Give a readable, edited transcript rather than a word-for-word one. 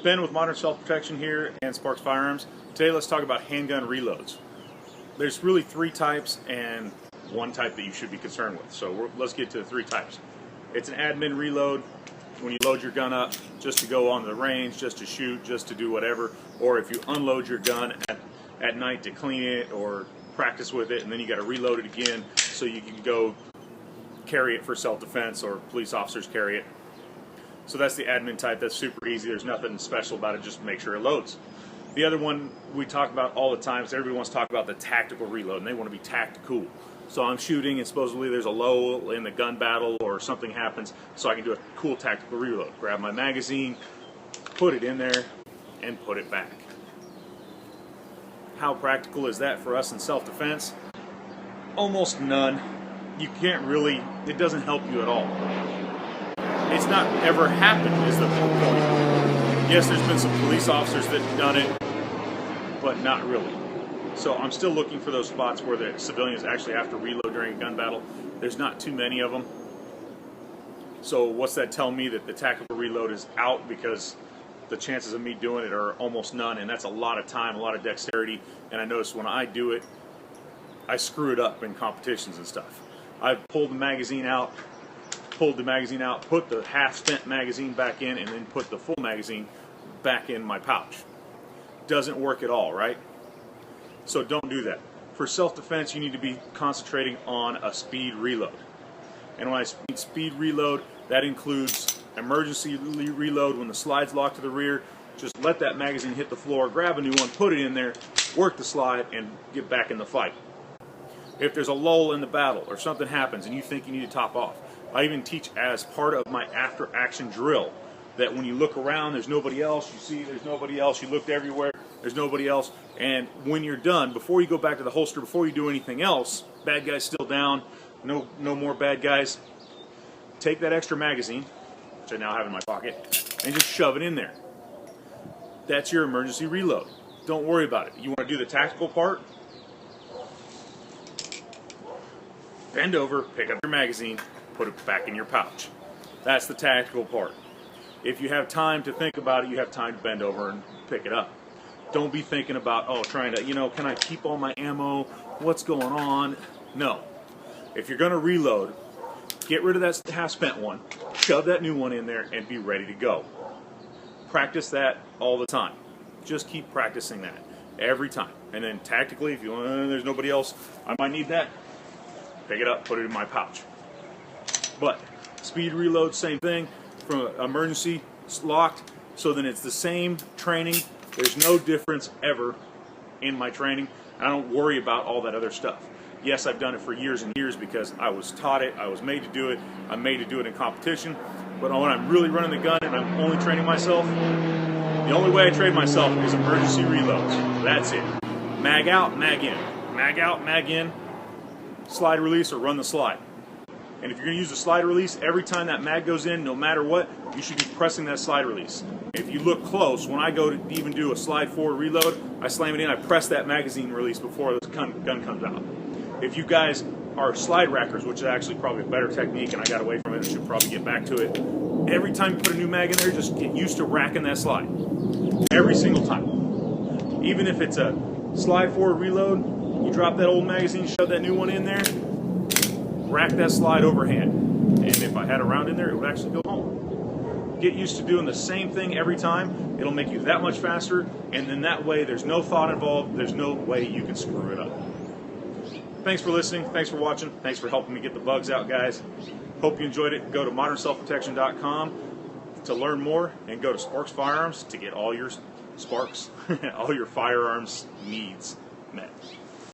Ben with Modern Self-Protection here and Sparks Firearms. Today let's talk about handgun reloads. There's really three types and one type that you should be concerned with. So let's get to the three types. It's an admin reload, when you load your gun up just to go on the range, just to shoot, just to do whatever. Or if you unload your gun at night to clean it or practice with it, and then you got to reload it again so you can go carry it for self-defense, or police officers carry it. So that's the admin type. That's super easy. There's nothing special about it. Just make sure it loads. The other one we talk about all the time is everybody wants to talk about the tactical reload, and they want to be tactical. So I'm shooting, and supposedly there's a lull in the gun battle or something happens, so I can do a cool tactical reload. Grab my magazine, put it in there, and put it back. How practical is that for us in self-defense? Almost none. You can't really, it doesn't help you at all. It's not ever happened is the point. Yes, there's been some police officers that have done it, but not really. So I'm still looking for those spots where the civilians actually have to reload during a gun battle. There's not too many of them. So what's that tell me? That the tactical reload is out, because the chances of me doing it are almost none, and that's a lot of time, a lot of dexterity. And I notice when I do it, I screw it up in competitions and stuff. I've pulled the magazine out, put the half-spent magazine back in, and then put the full magazine back in my pouch. Doesn't work at all, right? So don't do that. For self-defense, you need to be concentrating on a speed reload. And when I mean speed reload, that includes emergency reload. When the slide's locked to the rear, just let that magazine hit the floor, grab a new one, put it in there, work the slide, and get back in the fight. If there's a lull in the battle or something happens and you think you need to top off, I even teach as part of my after-action drill that when you look around, there's nobody else. You see there's nobody else. You looked everywhere. There's nobody else. And when you're done, before you go back to the holster, before you do anything else, bad guys still down, no more bad guys, take that extra magazine, which I now have in my pocket, and just shove it in there. That's your emergency reload. Don't worry about it. You want to do the tactical part? Bend over, pick up your magazine, put it back in your pouch. That's the tactical part. If you have time to think about it, you have time to bend over and pick it up. Don't be thinking about, trying to, can I keep all my ammo? What's going on? No. If you're going to reload, get rid of that half-spent one, shove that new one in there, and be ready to go. Practice that all the time. Just keep practicing that every time. And then tactically, if you there's nobody else, I might need that, pick it up, put it in my pouch. But speed reload, same thing. From emergency, locked, so then it's the same training. There's no difference ever in my training. I don't worry about all that other stuff. Yes, I've done it for years and years because I was taught it, I was made to do it, I'm made to do it in competition. But when I'm really running the gun and I'm only training myself, the only way I train myself is emergency reloads. That's it. Mag out, mag in. Mag out, mag in. Slide release or run the slide. And if you're going to use a slide release, every time that mag goes in, no matter what, you should be pressing that slide release. If you look close, when I go to even do a slide forward reload, I slam it in, I press that magazine release before the gun comes out. If you guys are slide rackers, which is actually probably a better technique, and I got away from it, I should probably get back to it. Every time you put a new mag in there, just get used to racking that slide. Every single time. Even if it's a slide forward reload, you drop that old magazine, shove that new one in there, rack that slide overhand. And if I had a round in there, it would actually go home. Get used to doing the same thing every time. It'll make you that much faster, and then that way there's no thought involved. There's no way you can screw it up. Thanks for listening. Thanks for watching. Thanks for helping me get the bugs out, guys. Hope you enjoyed it. Go to modernselfprotection.com to learn more, and go to Sparks Firearms to get all your Sparks, all your firearms needs met.